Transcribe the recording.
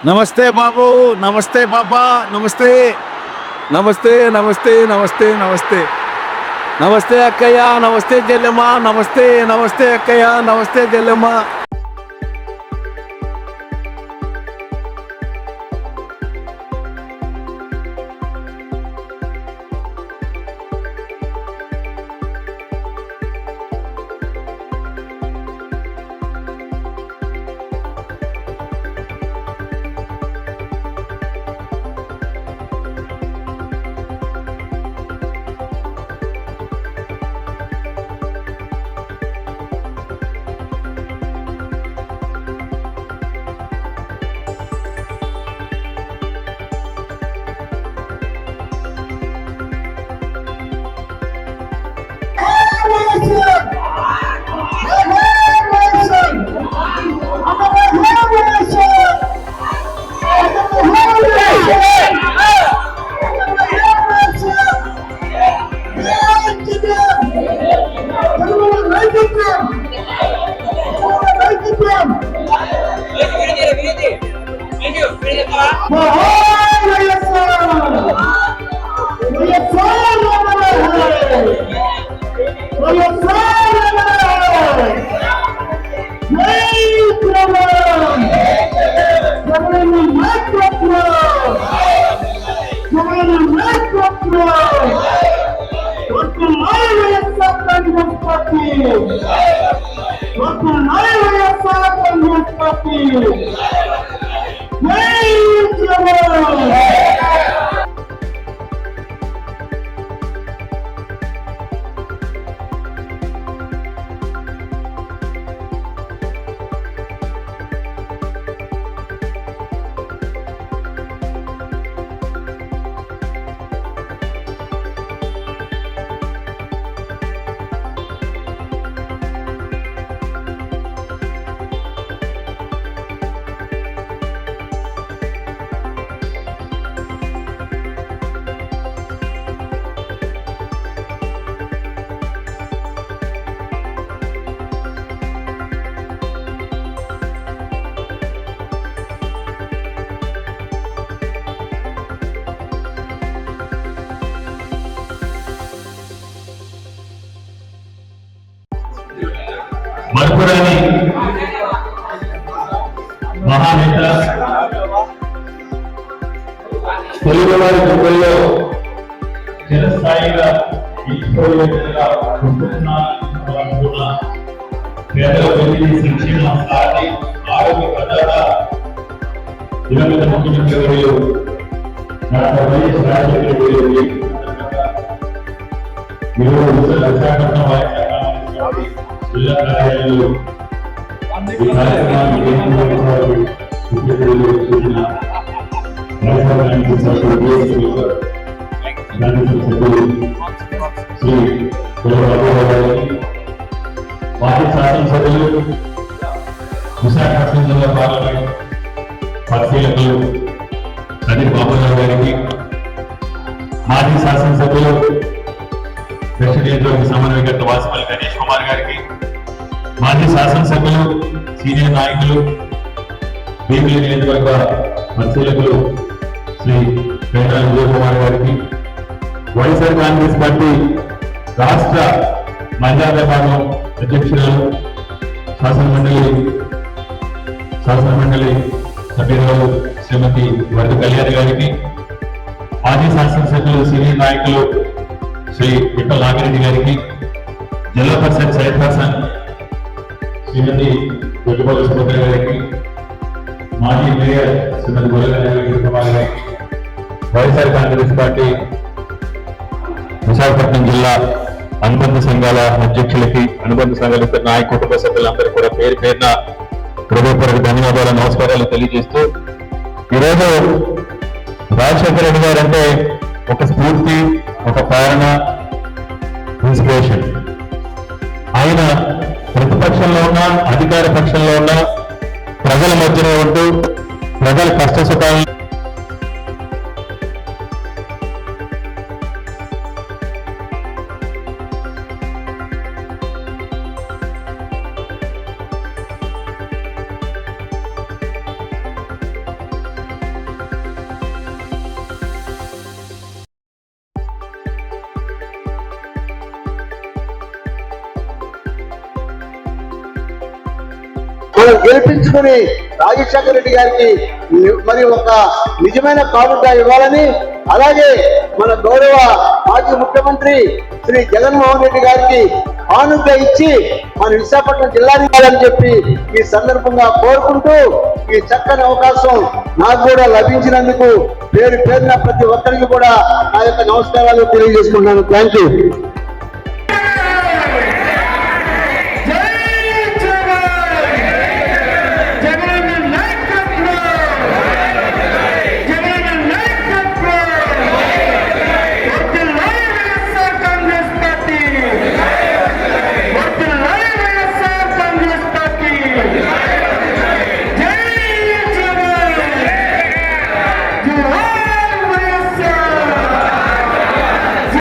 నమస్తే బాబు, నమస్తే బాబా, నమస్తే నమస్తే నమస్తే నమస్తే నమస్తే నమస్తే అక్కయ్య, నమస్తే చెల్లెమ్మ, నమస్తే నమస్తే అక్కయ్య, నమస్తే చెల్లెమ్మ. మరపురాని మహానేత, తెలుగువారి గుండెల్లో చిరస్థాయిగా నిలిచిపోయేట్టుగా పేదల అభివృద్ధి, సంక్షేమ సాధి, ఆరోగ్య భద్రత దివంగత ముఖ్యమంత్రి వర్యులు డాక్టర్ వైఎస్ రాజశేఖర రెడ్డి విశాఖపట్నం వారి జిల్లా కార్యాలయంలో ఈ కార్యక్రమాన్ని సూచన శ్రీ మాజీ శాసనసభ్యులు, విశాఖపట్నం జిల్లా పార్లమెంట్ పరిశీలకులు కదిరి బాబురావు గారికి, మాజీ శాసనసభ్యులు దక్షిణ నియోజకవర్గ సమన్వయకర్త వాసుపల్లి గణేష్ కుమార్ గారికి, మాజీ శాసనసభ్యులు సీనియర్ నాయకులు భీమిలి నియోజకవర్గ పరిశీలకులు శ్రీ పేరాల విజయ్ కుమార్ గారికి, వైఎస్ఆర్ కాంగ్రెస్ పార్టీ రాష్ట్ర మహిళా విభాగం అధ్యక్షురాలు శాసనమండలి సభ్యురాలు శ్రీమతి వరద కళ్యాణ్ గారికి, మాజీ శాసనసభ్యులు సీనియర్ నాయకులు శ్రీ విఠల నాగిరెడ్డి గారికి, జిల్లా పరిషత్ చైర్పర్సన్ శ్రీమతి వెల్లుబోలు సుభద్ర గారికి, మాజీ మేయర్ శ్రీమతి గొల్లగారి కుమార్ గారికి, వైఎస్ఆర్ కాంగ్రెస్ పార్టీ విశాఖపట్నం జిల్లా అనుబంధ సంఘాల అధ్యక్షులకి, అనుబంధ సంఘాల నాయక కుటుంబ సభ్యులందరూ కూడా పేరు పేరున హృదయపూర్వక ధన్యవాదాలు, నమస్కారాలు తెలియజేస్తూ, ఈరోజు రాజశేఖర రెడ్డి గారు అంటే ఒక స్ఫూర్తి, ఒక ప్రేరణ, ఇన్స్పిరేషన్. ఆయన ప్రతిపక్షంలో ఉన్నా అధికార పక్షంలో ఉన్నా ప్రజల మధ్యనే ఉంటూ ప్రజల కష్ట సుఖాలను మనం గెలిపించుకుని రాజశేఖర రెడ్డి గారికి మరి ఒక నిజమైన కానుక ఇవ్వాలని, అలాగే మన గౌరవ మాజీ ముఖ్యమంత్రి శ్రీ జగన్మోహన్ రెడ్డి గారికి కానుక ఇచ్చి మన విశాఖపట్నం జిల్లాని ఇవ్వాలని చెప్పి ఈ సందర్భంగా కోరుకుంటూ, ఈ చక్కని అవకాశం నాకు కూడా లభించినందుకు పేరున ప్రతి ఒక్కరికి కూడా నా యొక్క నమస్కారాలు తెలియజేసుకుంటున్నాను. Thank you.